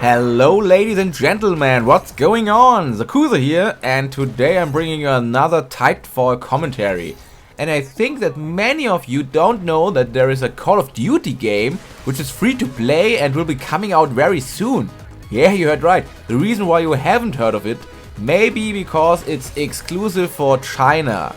Hello ladies and gentlemen, what's going on? Zakuza here, and today I'm bringing you another Titanfall commentary. And I think that many of you don't know that there is a Call of Duty game which is free to play and will be coming out very soon. Yeah, you heard right. The reason why you haven't heard of it may be because it's exclusive for China.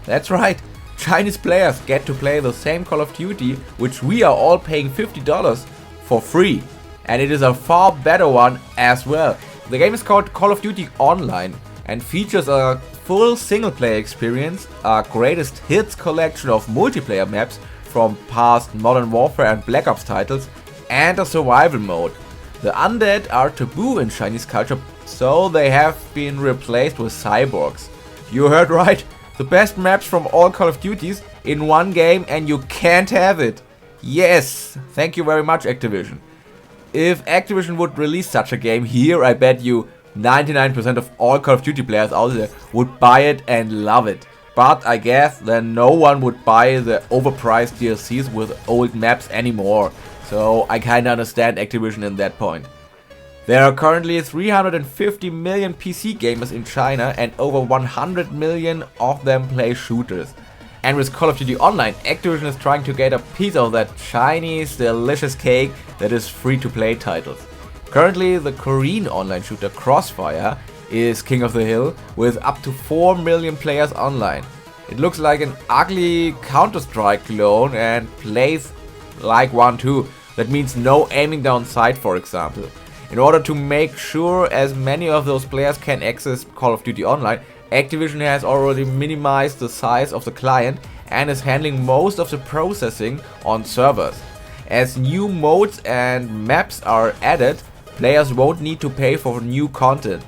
That's right, Chinese players get to play the same Call of Duty which we are all paying $50 for free. And it is a far better one as well. The game is called Call of Duty Online and features a full single player experience, a greatest hits collection of multiplayer maps from past Modern Warfare and Black Ops titles, and a survival mode. The undead are taboo in Chinese culture, so they have been replaced with cyborgs. You heard right, the best maps from all Call of Duties in one game, and you can't have it. Yes, thank you very much, Activision. If Activision would release such a game here, I bet you 99% of all Call of Duty players out there would buy it and love it. But I guess then no one would buy the overpriced DLCs with old maps anymore. So I kinda understand Activision in that point. There are currently 350 million PC gamers in China and over 100 million of them play shooters. And with Call of Duty Online, Activision is trying to get a piece of that Chinese delicious cake that is free-to-play titles. Currently, the Korean online shooter Crossfire is king of the hill with up to 4 million players online. It looks like an ugly Counter-Strike clone and plays like one too. That means no aiming down sight, for example. In order to make sure as many of those players can access Call of Duty Online, Activision has already minimized the size of the client and is handling most of the processing on servers. As new modes and maps are added, players won't need to pay for new content.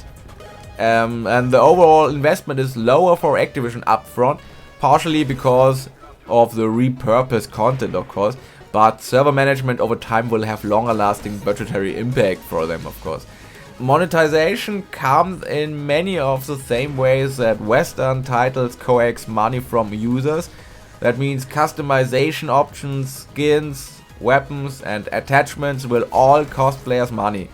And the overall investment is lower for Activision upfront, partially because of the repurposed content, of course, but server management over time will have longer lasting budgetary impact for them, of course. Monetization comes in many of the same ways that Western titles coax money from users. That means customization options, skins, weapons and attachments will all cost players money.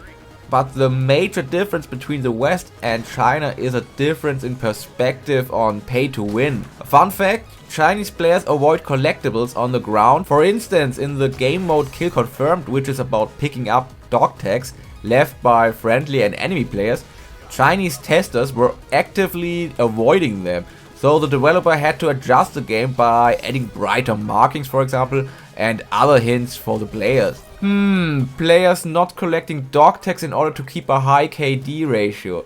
But the major difference between the West and China is a difference in perspective on pay to win. Fun fact, Chinese players avoid collectibles on the ground. For instance, in the game mode Kill Confirmed, which is about picking up dog tags left by friendly and enemy players, Chinese testers were actively avoiding them. So the developer had to adjust the game by adding brighter markings, for example, and other hints for the players. Players not collecting dog tags in order to keep a high KD ratio.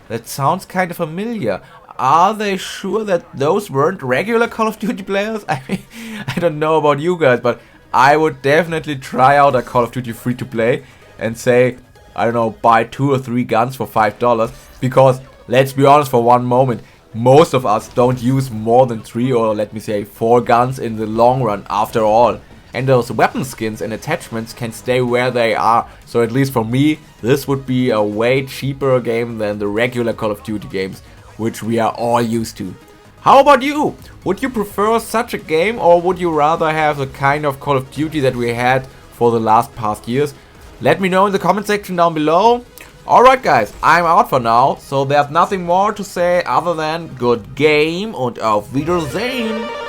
That sounds kind of familiar. Are they sure that those weren't regular Call of Duty players? I mean, I don't know about you guys, but I would definitely try out a Call of Duty free to play and say, I don't know, buy 2 or 3 guns for $5, because let's be honest for one moment, most of us don't use more than 3 or let me say 4 guns in the long run after all. And those weapon skins and attachments can stay where they are, so at least for me, this would be a way cheaper game than the regular Call of Duty games, which we are all used to. How about you? Would you prefer such a game, or would you rather have the kind of Call of Duty that we had for the past years? Let me know in the comment section down below. Alright guys, I'm out for now, so there's nothing more to say other than good game und auf Wiedersehen.